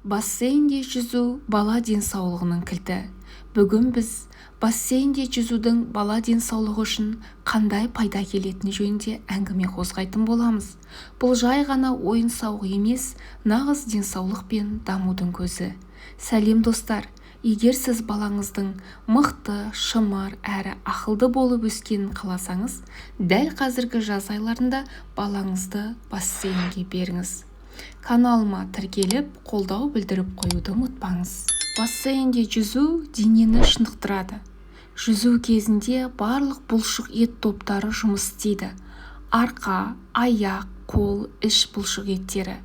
Бассейнде жүзу бала денсаулығының кілті. Бүгін біз бассейнде жүзудің бала денсаулығы үшін қандай пайда келетіні жөнінде әңгіме қозғайтын боламыз. Бұл жай ғана ойын-сауық емес, нағыз денсаулық пен дамудың көзі. Сәлем достар! Егер сіз балаңыздың мықты, шымыр әрі ақылды болып өскенін қаласаңыз, дәл қазіргі жаз айларында балаңызды бассейнге беріңіз. Каналыма тіркеліп, қолдау білдіріп қоюды ұмытпаңыз. Бассейнде жүзу денені шынықтырады. Жүзу кезінде барлық бұлшық ет топтары жұмыс істейді. Арқа, аяқ, қол, іш бұлшық еттері.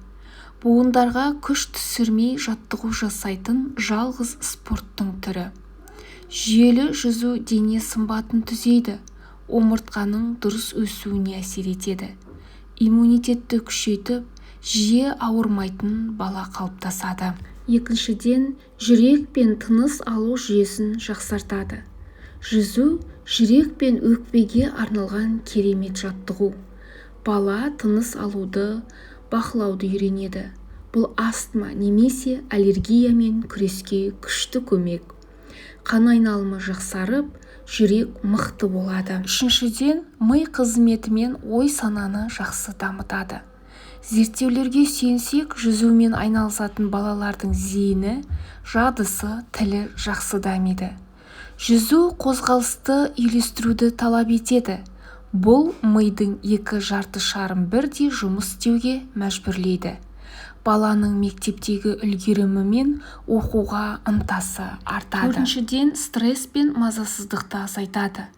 Буындарға күш түсірмей жаттығу жасайтын жалғыз спорттың түрі. Жүйелі жүзу дене сымбатын түзейді, омыртқаның дұрыс өсуіне әсер етеді. Иммунитетті күшейтіп, жиі ауырмайтын бала қалыптасады. Екіншіден, жүрек пен тыныс алу жүйесін жақсартады. Жүзу жүрек пен өкпеге арналған керемет жаттығу. Бала тыныс алуды, бақылауды үйренеді. Бұл астма немесе аллергиямен күреске күшті көмек. Қан айналымы жақсарып, жүрек мықты болады. Үшіншіден, ми қызметі мен ой-сананы жақсы дамытады. Зерттеулерге сүйенсек, жүзумен айналысатын балалардың зейіні, жадысы, тілі жақсы дамиды. Жүзу қозғалысты үйлестіруді талап етеді. Бұл мидың екі жарты шарын бірдей жұмыс істеуге мәжбүрлейді. Баланың мектептегі үлгерімі мен оқуға ынтасы артады. Төртіншіден, стресс пен мазасыздықты азайтады.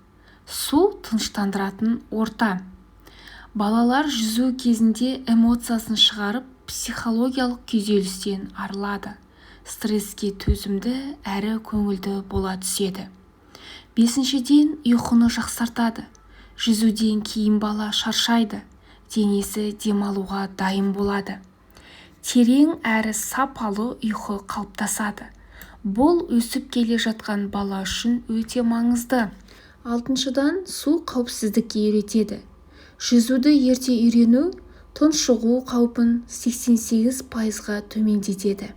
Су тыныштандыратын орта. Балалар жүзу кезінде эмоциясын шығарып, психологиялық күйзелістен арылады. Стресске төзімді әрі көңілді бола түседі. Бесіншіден, ұйқыны жақсартады. Жүзуден кейін бала шаршайды, денесі демалуға дайын болады. Терең әрі сапалы ұйқы қалыптасады. Бұл өсіп келе жатқан бала үшін өте маңызды. Алтыншыдан, су қауіпсіздікке үйретеді. Жүзуді ерте үйрену тұншығу қаупін 88%-ға төмендетеді.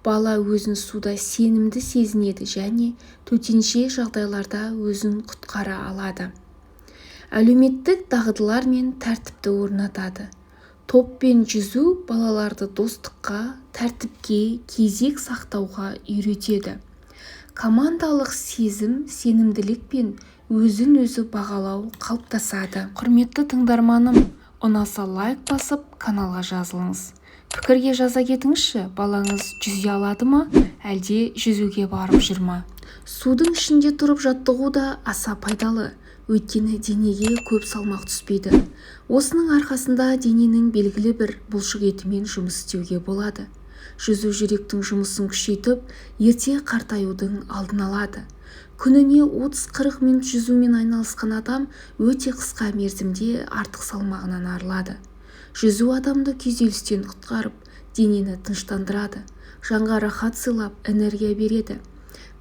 Бала өзін суда сенімді сезінеді және төтенше жағдайларда өзін құтқара алады. Әлеуметтік дағдылар мен тәртіпті орнатады. Топпен жүзу балаларды достыққа, тәртіпке, кезек сақтауға үйретеді. Командалық сезім, сенімділік пен өзін-өзі бағалау қалыптасады. Құрметті тыңдарманым, ұнаса лайк басып, каналға жазылыңыз. Пікірге жаза кетіңізші, балаңыз жүзе алады ма, әлде жүзуге барып жүр ма? Судың ішінде тұрып жаттығу да аса пайдалы. Өйткені денеге көп салмақ түспейді. Осының арқасында дененің белгілі бір бұлшық етімен жұмыс істеуге болады. Жүзу жүректің жұмысын күшейтіп, ерте қартаюдың алдын алады. Күніне 30-40 минут жүзумен айналысқан адам өте қысқа мерзімде артық салмағынан арылады. Жүзу адамды күйзелістен құтқарып, денені тыныштандырады, жанға рахат сыйлап, энергия береді.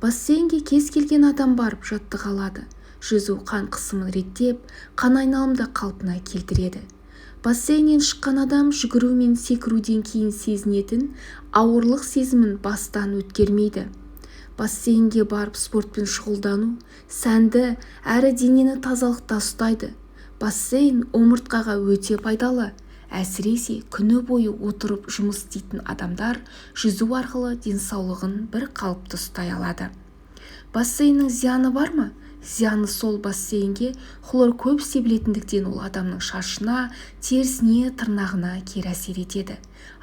Бассейнге кез келген адам барып жаттыға алады. Жүзу қан қысымын реттеп, қан айналымды қалпына келтіреді. Бассейннен шыққан адам жүгіру мен секіруден кейін сезінетін ауырлық сезімін бастан өткермейді. Бассейнге барып спортпен шұғылдану сәнді әрі денені тазалықта ұстайды. Бассейн омыртқаға өте пайдалы. Әсіресе күні бойы отырып жұмыс істейтін адамдар жүзу арқылы денсаулығын бір қалыпты ұстай алады. Бассейннің зияны бар ма? Зияны сол: бассейнге хлор көп себілетіндіктен ол адамның шашына, терісіне, тырнағына кері әсер етеді.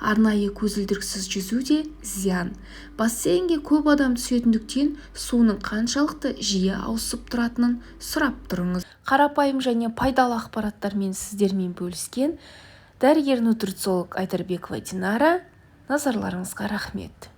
Арнайы көзілдіріксіз жүзу де зиян. Бассейнге көп адам түсетіндіктен суының қаншалықты жиі ауысып тұратынын сұрап тұрыңыз. Қарапайым және пайдалы ақпараттармен сіздермен бөліскен дәрігер-нутрициолог Айдарбекова Динара. Назарларыңызға рахмет.